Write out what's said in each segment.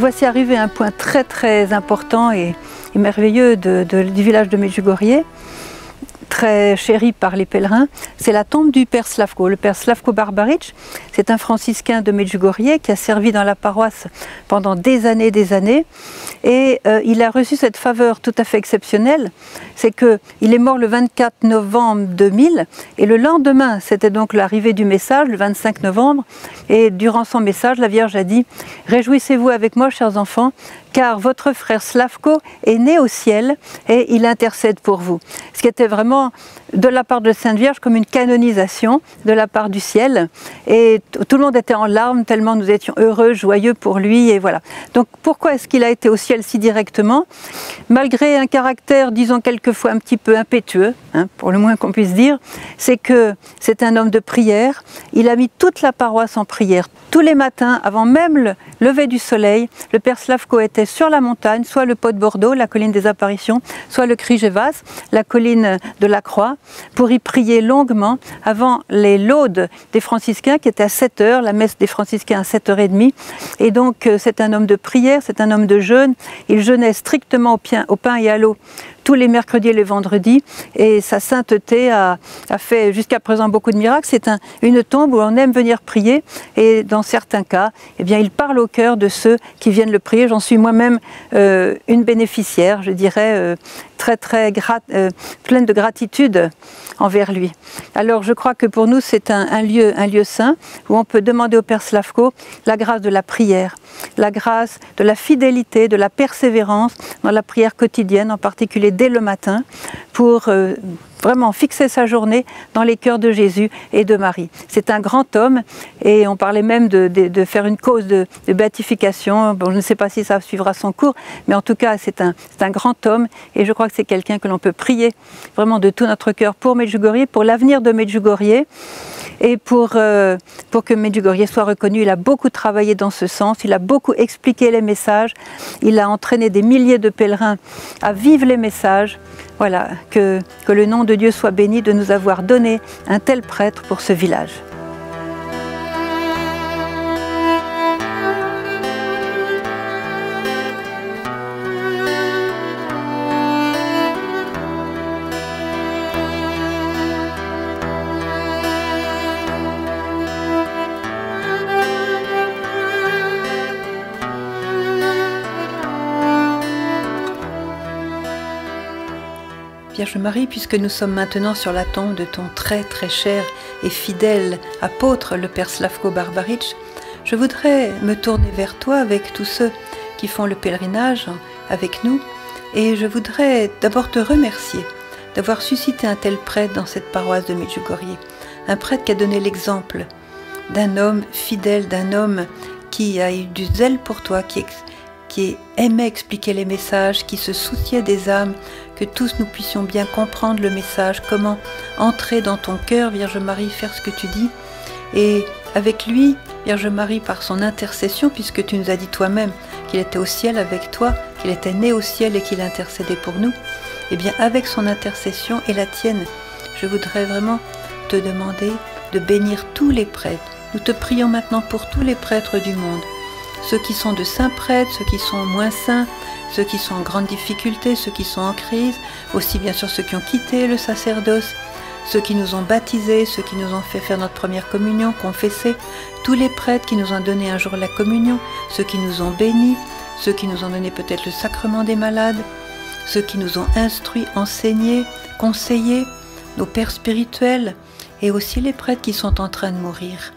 voici arrivé à un point très très important et merveilleux du village de Medjugorje, très chéri par les pèlerins. C'est la tombe du père Slavko. Le père Slavko Barbarić, c'est un franciscain de Medjugorje qui a servi dans la paroisse pendant des années et il a reçu cette faveur tout à fait exceptionnelle, c'est qu'il est mort le 24 novembre 2000 et le lendemain, c'était donc l'arrivée du message, le 25 novembre, et durant son message, la Vierge a dit « Réjouissez-vous avec moi, chers enfants, car votre frère Slavko est né au ciel et il intercède pour vous. » Ce qui était vraiment de la part de Sainte Vierge comme une canonisation de la part du ciel. Et tout le monde était en larmes tellement nous étions heureux, joyeux pour lui. Et voilà. Donc pourquoi est-ce qu'il a été au ciel si directement? Malgré un caractère, disons quelquefois un petit peu impétueux, hein, pour le moins qu'on puisse dire, c'est que c'est un homme de prière. Il a mis toute la paroisse en prière. Tous les matins, avant même le lever du soleil, le père Slavko était sur la montagne, soit le Pot de Bordeaux, la colline des apparitions, soit le Križevas, la colline de la Croix, pour y prier longuement avant les laudes des franciscains qui étaient à 7 h, la messe des franciscains à 7 h30. Et donc c'est un homme de prière, c'est un homme de jeûne. Il jeûnait strictement au pain et à l'eau tous les mercredis et les vendredis, et sa sainteté a fait jusqu'à présent beaucoup de miracles. C'est une tombe où on aime venir prier, et dans certains cas, eh bien, il parle au cœur de ceux qui viennent le prier. J'en suis moi-même une bénéficiaire, je dirais, pleine de gratitude envers lui. Alors je crois que pour nous c'est un lieu saint où on peut demander au Père Slavko la grâce de la prière, la grâce de la fidélité, de la persévérance dans la prière quotidienne, en particulier dès le matin, pour vraiment fixer sa journée dans les cœurs de Jésus et de Marie. C'est un grand homme et on parlait même de faire une cause de béatification. Bon, je ne sais pas si ça suivra son cours, mais en tout cas c'est un grand homme et je crois que c'est quelqu'un que l'on peut prier vraiment de tout notre cœur pour Medjugorje, pour l'avenir de Medjugorje et pour que Medjugorje soit reconnu. Il a beaucoup travaillé dans ce sens, il a beaucoup expliqué les messages, il a entraîné des milliers de pèlerins à vivre les messages. Voilà, que le nom de Dieu soit béni de nous avoir donné un tel prêtre pour ce village. Vierge Marie, puisque nous sommes maintenant sur la tombe de ton très très cher et fidèle apôtre, le Père Slavko Barbarić, je voudrais me tourner vers toi avec tous ceux qui font le pèlerinage avec nous, et je voudrais d'abord te remercier d'avoir suscité un tel prêtre dans cette paroisse de Medjugorje, un prêtre qui a donné l'exemple d'un homme fidèle, d'un homme qui a eu du zèle pour toi, qui aimait expliquer les messages, qui se souciait des âmes, que tous nous puissions bien comprendre le message, comment entrer dans ton cœur, Vierge Marie, faire ce que tu dis. Et avec lui, Vierge Marie, par son intercession, puisque tu nous as dit toi-même qu'il était au ciel avec toi, qu'il était né au ciel et qu'il intercédait pour nous, eh bien avec son intercession et la tienne, je voudrais vraiment te demander de bénir tous les prêtres. Nous te prions maintenant pour tous les prêtres du monde, ceux qui sont de saints prêtres, ceux qui sont moins saints, ceux qui sont en grande difficulté, ceux qui sont en crise, aussi bien sûr ceux qui ont quitté le sacerdoce, ceux qui nous ont baptisés, ceux qui nous ont fait faire notre première communion, confessé, tous les prêtres qui nous ont donné un jour la communion, ceux qui nous ont bénis, ceux qui nous ont donné peut-être le sacrement des malades, ceux qui nous ont instruits, enseignés, conseillés, nos pères spirituels, et aussi les prêtres qui sont en train de mourir.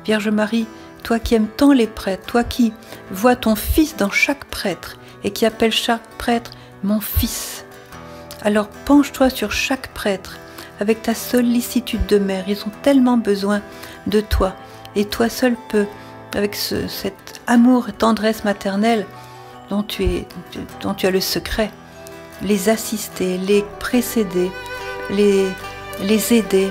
Vierge Marie, toi qui aimes tant les prêtres, toi qui vois ton Fils dans chaque prêtre, et qui appelle chaque prêtre « mon fils ». Alors penche-toi sur chaque prêtre avec ta sollicitude de mère. Ils ont tellement besoin de toi. Et toi seul peux, avec cet amour et tendresse maternelle dont tu as le secret, les assister, les précéder, les aider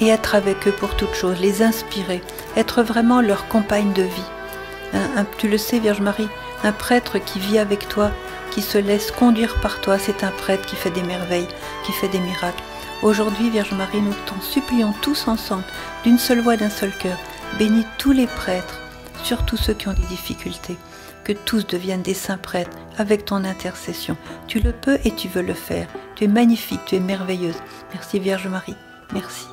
et être avec eux pour toute chose, les inspirer, être vraiment leur compagne de vie. Tu le sais, Vierge Marie, un prêtre qui vit avec toi, qui se laisse conduire par toi, c'est un prêtre qui fait des merveilles, qui fait des miracles. Aujourd'hui, Vierge Marie, nous t'en supplions tous ensemble, d'une seule voix, d'un seul cœur. Bénis tous les prêtres, surtout ceux qui ont des difficultés. que tous deviennent des saints prêtres avec ton intercession. Tu le peux et tu veux le faire. Tu es magnifique, tu es merveilleuse. Merci Vierge Marie, merci.